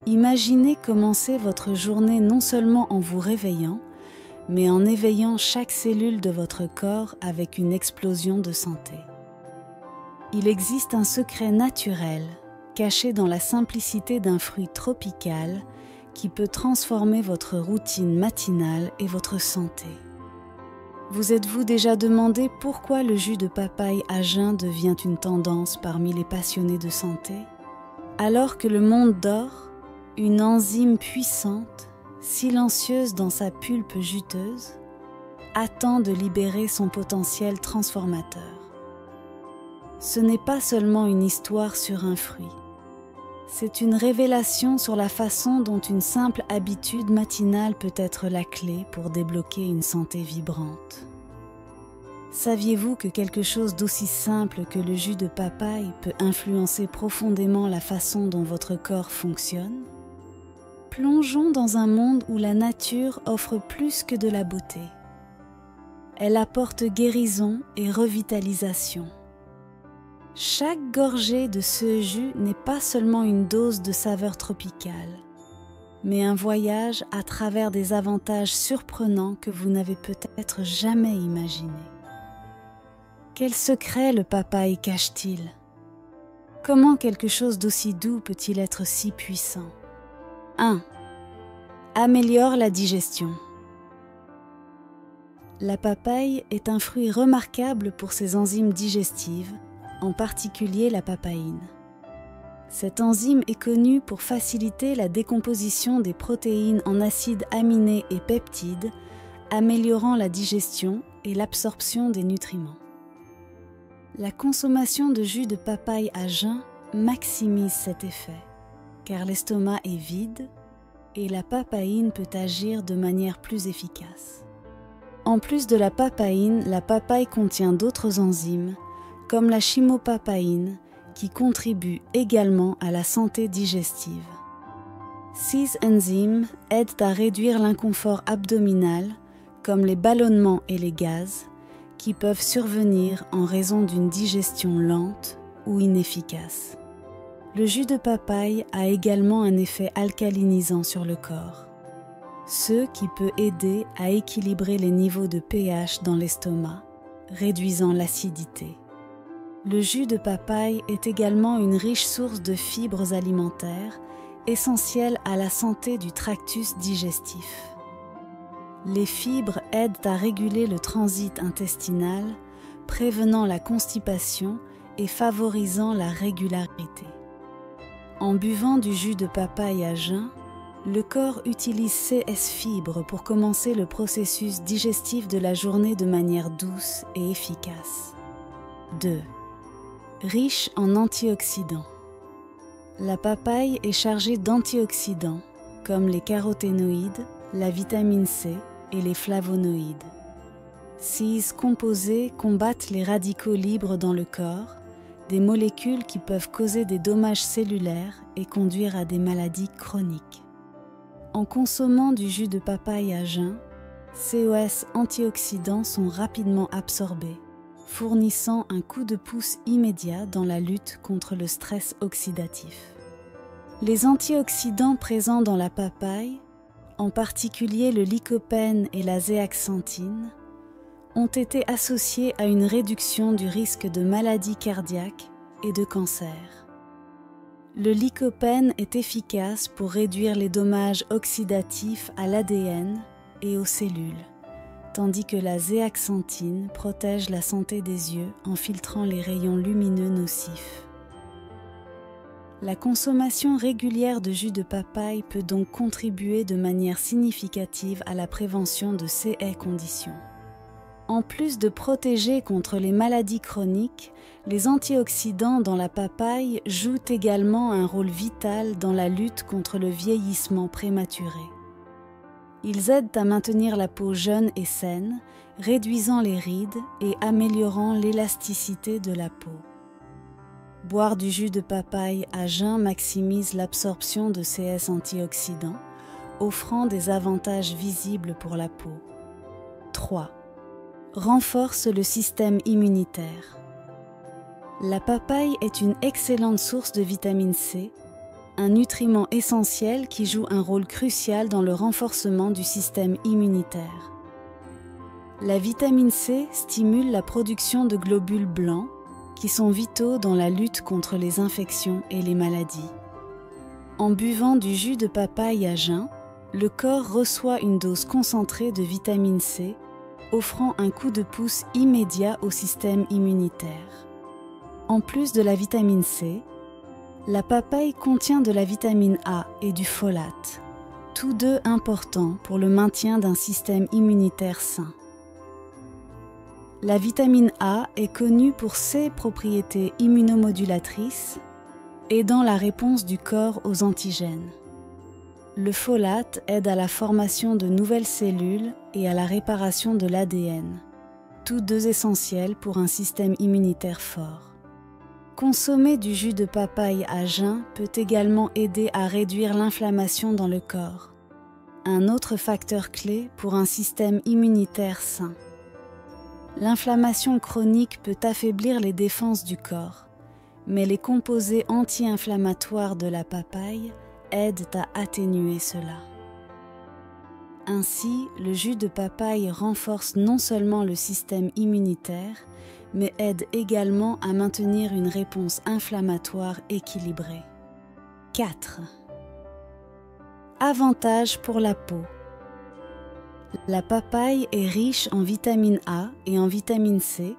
Imaginez commencer votre journée non seulement en vous réveillant, mais en éveillant chaque cellule de votre corps avec une explosion de santé. Il existe un secret naturel, caché dans la simplicité d'un fruit tropical, qui peut transformer votre routine matinale et votre santé. Vous êtes-vous déjà demandé pourquoi le jus de papaye à jeun devient une tendance parmi les passionnés de santé? Alors que le monde dort, une enzyme puissante, silencieuse dans sa pulpe juteuse, attend de libérer son potentiel transformateur. Ce n'est pas seulement une histoire sur un fruit. C'est une révélation sur la façon dont une simple habitude matinale peut être la clé pour débloquer une santé vibrante. Saviez-vous que quelque chose d'aussi simple que le jus de papaye peut influencer profondément la façon dont votre corps fonctionne? Plongeons dans un monde où la nature offre plus que de la beauté. Elle apporte guérison et revitalisation. Chaque gorgée de ce jus n'est pas seulement une dose de saveur tropicale, mais un voyage à travers des avantages surprenants que vous n'avez peut-être jamais imaginés. Quel secret le papaye cache-t-il? Comment quelque chose d'aussi doux peut-il être si puissant? 1. Améliore la digestion. La papaye est un fruit remarquable pour ses enzymes digestives, en particulier la papaïne. Cette enzyme est connue pour faciliter la décomposition des protéines en acides aminés et peptides, améliorant la digestion et l'absorption des nutriments. La consommation de jus de papaye à jeun maximise cet effet, car l'estomac est vide et la papaïne peut agir de manière plus efficace. En plus de la papaïne, la papaye contient d'autres enzymes, comme la chymopapaïne, qui contribue également à la santé digestive. Ces enzymes aident à réduire l'inconfort abdominal, comme les ballonnements et les gaz, qui peuvent survenir en raison d'une digestion lente ou inefficace. Le jus de papaye a également un effet alcalinisant sur le corps, ce qui peut aider à équilibrer les niveaux de pH dans l'estomac, réduisant l'acidité. Le jus de papaye est également une riche source de fibres alimentaires, essentielles à la santé du tractus digestif. Les fibres aident à réguler le transit intestinal, prévenant la constipation et favorisant la régularité. En buvant du jus de papaye à jeun, le corps utilise CS fibres pour commencer le processus digestif de la journée de manière douce et efficace. 2. Riche en antioxydants. La papaye est chargée d'antioxydants, comme les caroténoïdes, la vitamine C et les flavonoïdes. Ces composés combattent les radicaux libres dans le corps, des molécules qui peuvent causer des dommages cellulaires et conduire à des maladies chroniques. En consommant du jus de papaye à jeun, ces antioxydants sont rapidement absorbés, fournissant un coup de pouce immédiat dans la lutte contre le stress oxydatif. Les antioxydants présents dans la papaye, en particulier le lycopène et la zéaxanthine, ont été associés à une réduction du risque de maladies cardiaques et de cancer. Le lycopène est efficace pour réduire les dommages oxydatifs à l'ADN et aux cellules, tandis que la zéaxanthine protège la santé des yeux en filtrant les rayons lumineux nocifs. La consommation régulière de jus de papaye peut donc contribuer de manière significative à la prévention de ces conditions. En plus de protéger contre les maladies chroniques, les antioxydants dans la papaye jouent également un rôle vital dans la lutte contre le vieillissement prématuré. Ils aident à maintenir la peau jeune et saine, réduisant les rides et améliorant l'élasticité de la peau. Boire du jus de papaye à jeun maximise l'absorption de ces antioxydants, offrant des avantages visibles pour la peau. 3. Renforce le système immunitaire. La papaye est une excellente source de vitamine C, un nutriment essentiel qui joue un rôle crucial dans le renforcement du système immunitaire. La vitamine C stimule la production de globules blancs qui sont vitaux dans la lutte contre les infections et les maladies. En buvant du jus de papaye à jeun, le corps reçoit une dose concentrée de vitamine C, offrant un coup de pouce immédiat au système immunitaire. En plus de la vitamine C, la papaye contient de la vitamine A et du folate, tous deux importants pour le maintien d'un système immunitaire sain. La vitamine A est connue pour ses propriétés immunomodulatrices, aidant la réponse du corps aux antigènes. Le folate aide à la formation de nouvelles cellules et à la réparation de l'ADN, tous deux essentiels pour un système immunitaire fort. Consommer du jus de papaye à jeun peut également aider à réduire l'inflammation dans le corps, un autre facteur clé pour un système immunitaire sain. L'inflammation chronique peut affaiblir les défenses du corps, mais les composés anti-inflammatoires de la papaye aident à atténuer cela. Ainsi, le jus de papaye renforce non seulement le système immunitaire, mais aide également à maintenir une réponse inflammatoire équilibrée. 4. Avantages pour la peau. La papaye est riche en vitamine A et en vitamine C,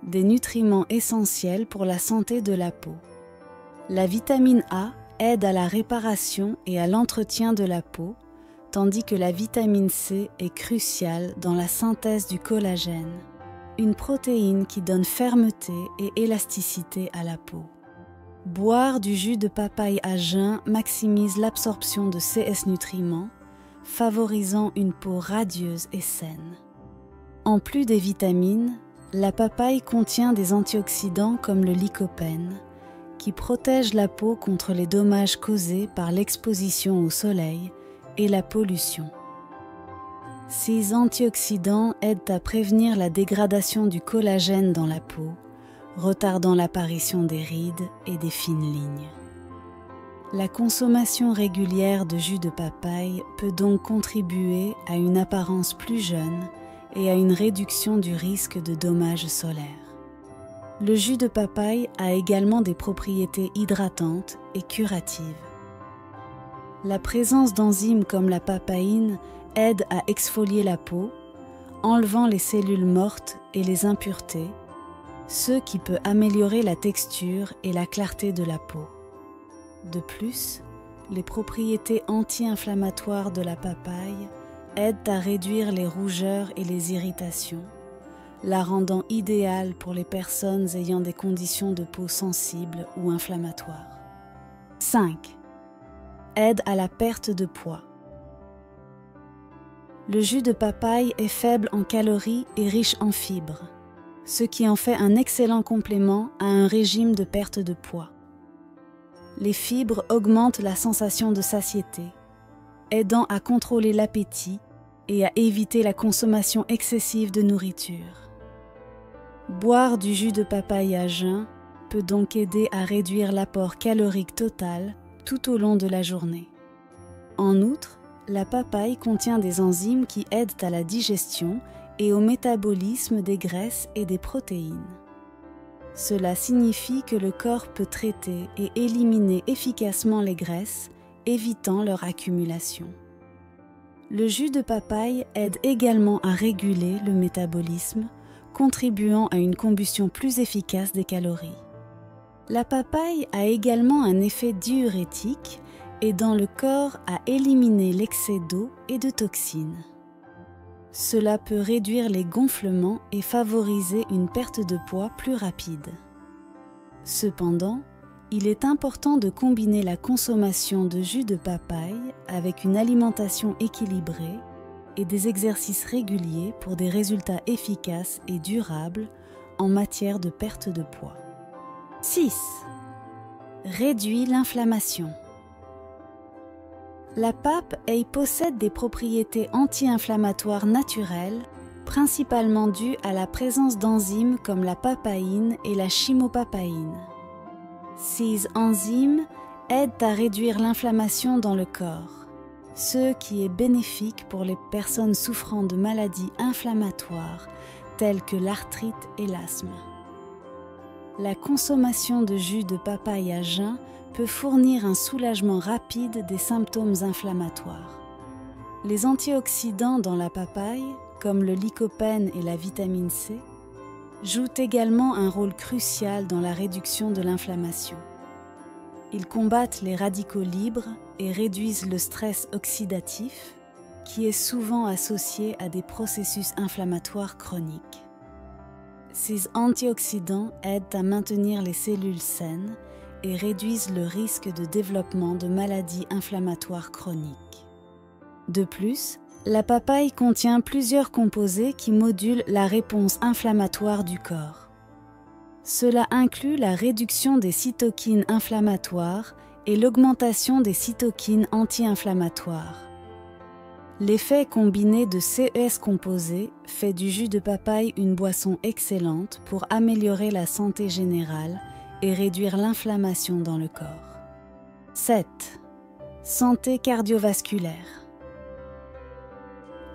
des nutriments essentiels pour la santé de la peau. La vitamine A aide à la réparation et à l'entretien de la peau, tandis que la vitamine C est cruciale dans la synthèse du collagène, une protéine qui donne fermeté et élasticité à la peau. Boire du jus de papaye à jeun maximise l'absorption de ces nutriments, favorisant une peau radieuse et saine. En plus des vitamines, la papaye contient des antioxydants comme le lycopène, qui protège la peau contre les dommages causés par l'exposition au soleil et la pollution. Ces antioxydants aident à prévenir la dégradation du collagène dans la peau, retardant l'apparition des rides et des fines lignes. La consommation régulière de jus de papaye peut donc contribuer à une apparence plus jeune et à une réduction du risque de dommages solaires. Le jus de papaye a également des propriétés hydratantes et curatives. La présence d'enzymes comme la papaïne aide à exfolier la peau, enlevant les cellules mortes et les impuretés, ce qui peut améliorer la texture et la clarté de la peau. De plus, les propriétés anti-inflammatoires de la papaye aident à réduire les rougeurs et les irritations, la rendant idéale pour les personnes ayant des conditions de peau sensibles ou inflammatoires. 5. Aide à la perte de poids. Le jus de papaye est faible en calories et riche en fibres, ce qui en fait un excellent complément à un régime de perte de poids. Les fibres augmentent la sensation de satiété, aidant à contrôler l'appétit et à éviter la consommation excessive de nourriture. Boire du jus de papaye à jeun peut donc aider à réduire l'apport calorique total tout au long de la journée. En outre, la papaye contient des enzymes qui aident à la digestion et au métabolisme des graisses et des protéines. Cela signifie que le corps peut traiter et éliminer efficacement les graisses, évitant leur accumulation. Le jus de papaye aide également à réguler le métabolisme, contribuant à une combustion plus efficace des calories. La papaye a également un effet diurétique, aidant le corps à éliminer l'excès d'eau et de toxines. Cela peut réduire les gonflements et favoriser une perte de poids plus rapide. Cependant, il est important de combiner la consommation de jus de papaye avec une alimentation équilibrée et des exercices réguliers pour des résultats efficaces et durables en matière de perte de poids. 6. Réduit l'inflammation. La papaye possède des propriétés anti-inflammatoires naturelles, principalement dues à la présence d'enzymes comme la papaïne et la chymopapaïne. Ces enzymes aident à réduire l'inflammation dans le corps, ce qui est bénéfique pour les personnes souffrant de maladies inflammatoires telles que l'arthrite et l'asthme. La consommation de jus de papaye à jeun peut fournir un soulagement rapide des symptômes inflammatoires. Les antioxydants dans la papaye, comme le lycopène et la vitamine C, jouent également un rôle crucial dans la réduction de l'inflammation. Ils combattent les radicaux libres et réduisent le stress oxydatif, qui est souvent associé à des processus inflammatoires chroniques. Ces antioxydants aident à maintenir les cellules saines et réduisent le risque de développement de maladies inflammatoires chroniques. De plus, la papaye contient plusieurs composés qui modulent la réponse inflammatoire du corps. Cela inclut la réduction des cytokines inflammatoires et l'augmentation des cytokines anti-inflammatoires. L'effet combiné de ces composés fait du jus de papaye une boisson excellente pour améliorer la santé générale et réduire l'inflammation dans le corps. 7. Santé cardiovasculaire.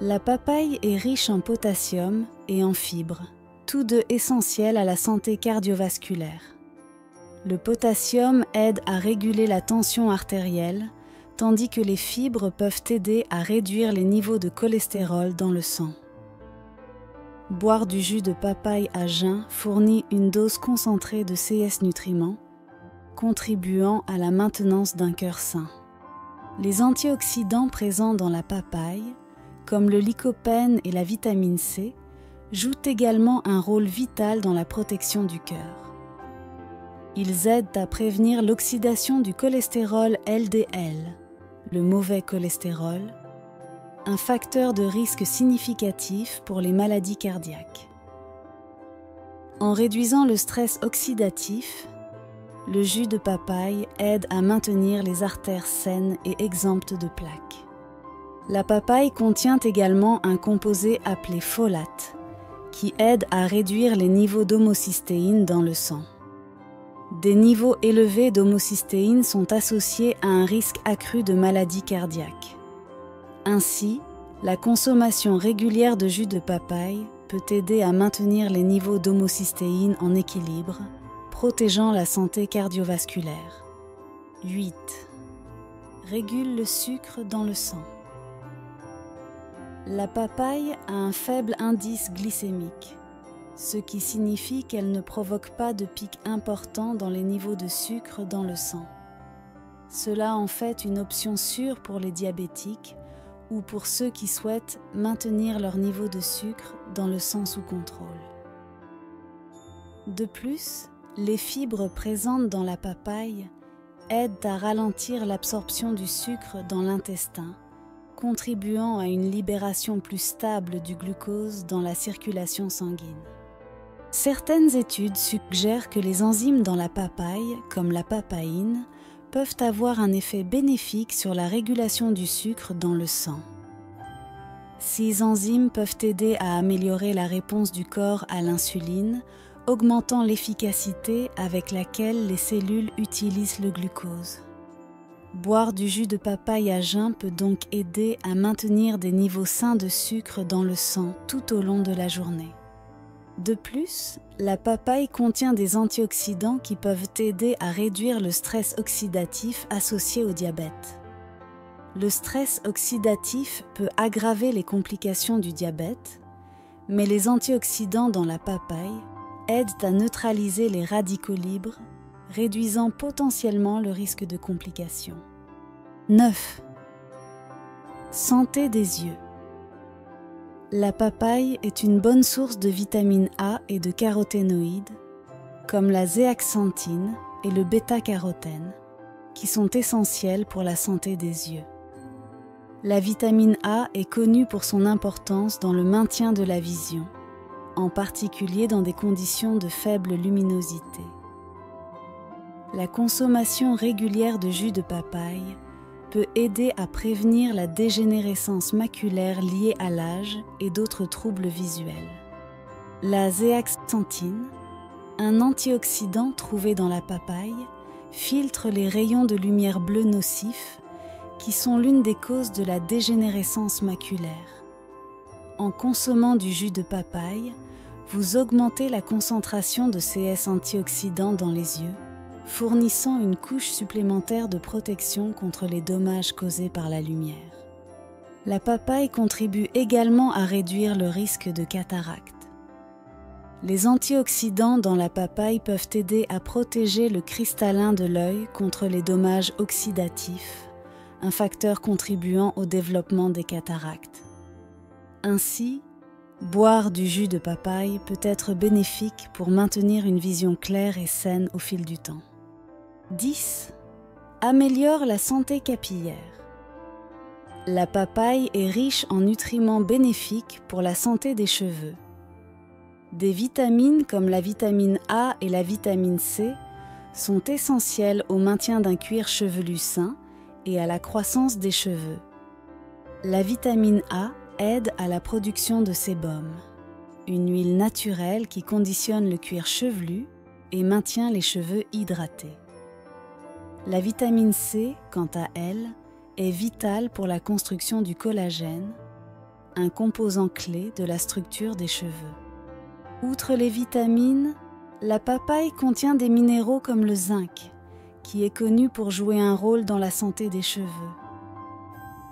La papaye est riche en potassium et en fibres, tous deux essentiels à la santé cardiovasculaire. Le potassium aide à réguler la tension artérielle, tandis que les fibres peuvent aider à réduire les niveaux de cholestérol dans le sang. Boire du jus de papaye à jeun fournit une dose concentrée de ces nutriments, contribuant à la maintenance d'un cœur sain. Les antioxydants présents dans la papaye, comme le lycopène et la vitamine C, jouent également un rôle vital dans la protection du cœur. Ils aident à prévenir l'oxydation du cholestérol LDL, le mauvais cholestérol, un facteur de risque significatif pour les maladies cardiaques. En réduisant le stress oxydatif, le jus de papaye aide à maintenir les artères saines et exemptes de plaques. La papaye contient également un composé appelé folate, qui aide à réduire les niveaux d'homocystéine dans le sang. Des niveaux élevés d'homocystéine sont associés à un risque accru de maladies cardiaques. Ainsi, la consommation régulière de jus de papaye peut aider à maintenir les niveaux d'homocystéine en équilibre, protégeant la santé cardiovasculaire. 8. Régule le sucre dans le sang. La papaye a un faible indice glycémique, ce qui signifie qu'elle ne provoque pas de pic important dans les niveaux de sucre dans le sang. Cela en fait une option sûre pour les diabétiques ou pour ceux qui souhaitent maintenir leur niveau de sucre dans le sang sous contrôle. De plus, les fibres présentes dans la papaye aident à ralentir l'absorption du sucre dans l'intestin, contribuant à une libération plus stable du glucose dans la circulation sanguine. Certaines études suggèrent que les enzymes dans la papaye, comme la papaïne, peuvent avoir un effet bénéfique sur la régulation du sucre dans le sang. Ces enzymes peuvent aider à améliorer la réponse du corps à l'insuline, augmentant l'efficacité avec laquelle les cellules utilisent le glucose. Boire du jus de papaye à jeun peut donc aider à maintenir des niveaux sains de sucre dans le sang tout au long de la journée. De plus, la papaye contient des antioxydants qui peuvent aider à réduire le stress oxydatif associé au diabète. Le stress oxydatif peut aggraver les complications du diabète, mais les antioxydants dans la papaye aident à neutraliser les radicaux libres, réduisant potentiellement le risque de complications. 9. Santé des yeux. La papaye est une bonne source de vitamine A et de caroténoïdes, comme la zéaxanthine et le bêta-carotène, qui sont essentiels pour la santé des yeux. La vitamine A est connue pour son importance dans le maintien de la vision, en particulier dans des conditions de faible luminosité. La consommation régulière de jus de papaye peut aider à prévenir la dégénérescence maculaire liée à l'âge et d'autres troubles visuels. La zéaxanthine, un antioxydant trouvé dans la papaye, filtre les rayons de lumière bleue nocifs qui sont l'une des causes de la dégénérescence maculaire. En consommant du jus de papaye, vous augmentez la concentration de CS antioxydants dans les yeux, fournissant une couche supplémentaire de protection contre les dommages causés par la lumière. La papaye contribue également à réduire le risque de cataracte. Les antioxydants dans la papaye peuvent aider à protéger le cristallin de l'œil contre les dommages oxydatifs, un facteur contribuant au développement des cataractes. Ainsi, boire du jus de papaye peut être bénéfique pour maintenir une vision claire et saine au fil du temps. 10. Améliore la santé capillaire. La papaye est riche en nutriments bénéfiques pour la santé des cheveux. Des vitamines comme la vitamine A et la vitamine C sont essentielles au maintien d'un cuir chevelu sain et à la croissance des cheveux. La vitamine A aide à la production de sébum, une huile naturelle qui conditionne le cuir chevelu et maintient les cheveux hydratés. La vitamine C, quant à elle, est vitale pour la construction du collagène, un composant clé de la structure des cheveux. Outre les vitamines, la papaye contient des minéraux comme le zinc, qui est connu pour jouer un rôle dans la santé des cheveux.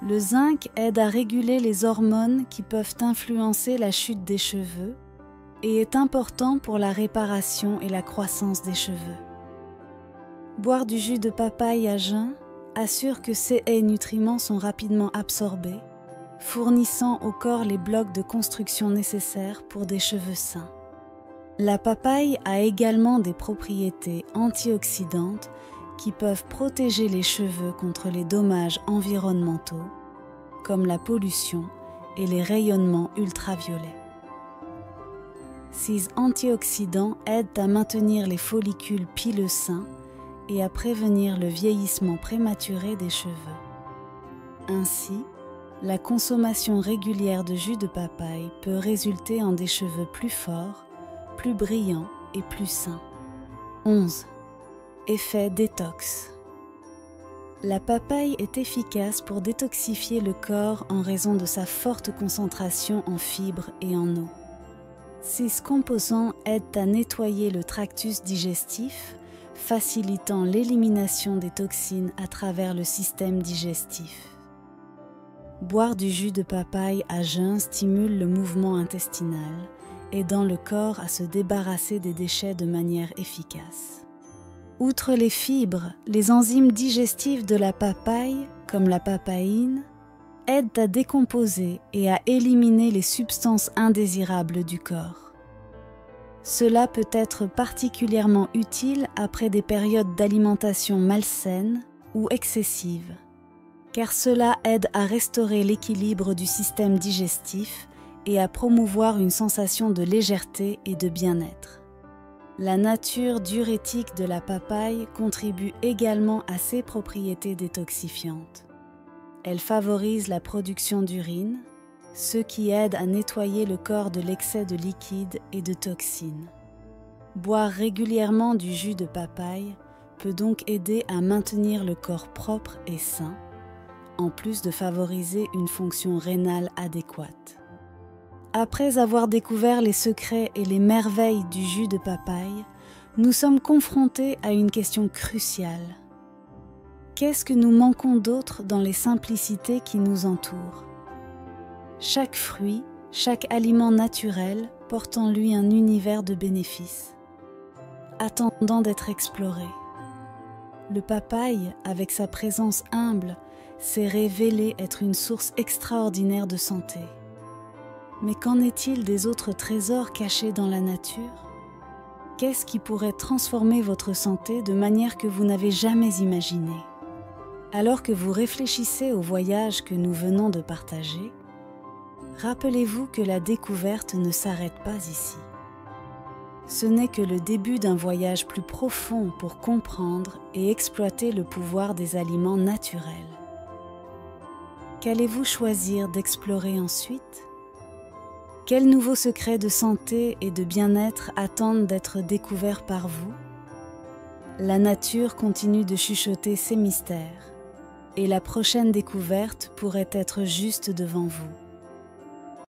Le zinc aide à réguler les hormones qui peuvent influencer la chute des cheveux et est important pour la réparation et la croissance des cheveux. Boire du jus de papaye à jeun assure que ces nutriments sont rapidement absorbés, fournissant au corps les blocs de construction nécessaires pour des cheveux sains. La papaye a également des propriétés antioxydantes qui peuvent protéger les cheveux contre les dommages environnementaux, comme la pollution et les rayonnements ultraviolets. Ces antioxydants aident à maintenir les follicules pileux sains et à prévenir le vieillissement prématuré des cheveux. Ainsi, la consommation régulière de jus de papaye peut résulter en des cheveux plus forts, plus brillants et plus sains. 11. Effet détox. La papaye est efficace pour détoxifier le corps en raison de sa forte concentration en fibres et en eau. Ces composants aident à nettoyer le tractus digestif, facilitant l'élimination des toxines à travers le système digestif. Boire du jus de papaye à jeun stimule le mouvement intestinal, aidant le corps à se débarrasser des déchets de manière efficace. Outre les fibres, les enzymes digestives de la papaye, comme la papaïne, aident à décomposer et à éliminer les substances indésirables du corps. Cela peut être particulièrement utile après des périodes d'alimentation malsaine ou excessive, car cela aide à restaurer l'équilibre du système digestif et à promouvoir une sensation de légèreté et de bien-être. La nature diurétique de la papaye contribue également à ses propriétés détoxifiantes. Elle favorise la production d'urine, ce qui aide à nettoyer le corps de l'excès de liquide et de toxines. Boire régulièrement du jus de papaye peut donc aider à maintenir le corps propre et sain, en plus de favoriser une fonction rénale adéquate. Après avoir découvert les secrets et les merveilles du jus de papaye, nous sommes confrontés à une question cruciale. Qu'est-ce que nous manquons d'autre dans les simplicités qui nous entourent? Chaque fruit, chaque aliment naturel porte en lui un univers de bénéfices, attendant d'être exploré. Le papaye, avec sa présence humble, s'est révélé être une source extraordinaire de santé. Mais qu'en est-il des autres trésors cachés dans la nature? Qu'est-ce qui pourrait transformer votre santé de manière que vous n'avez jamais imaginé? Alors que vous réfléchissez au voyage que nous venons de partager, rappelez-vous que la découverte ne s'arrête pas ici. Ce n'est que le début d'un voyage plus profond pour comprendre et exploiter le pouvoir des aliments naturels. Qu'allez-vous choisir d'explorer ensuite? Quels nouveaux secrets de santé et de bien-être attendent d'être découverts par vous? la nature continue de chuchoter ses mystères, et la prochaine découverte pourrait être juste devant vous.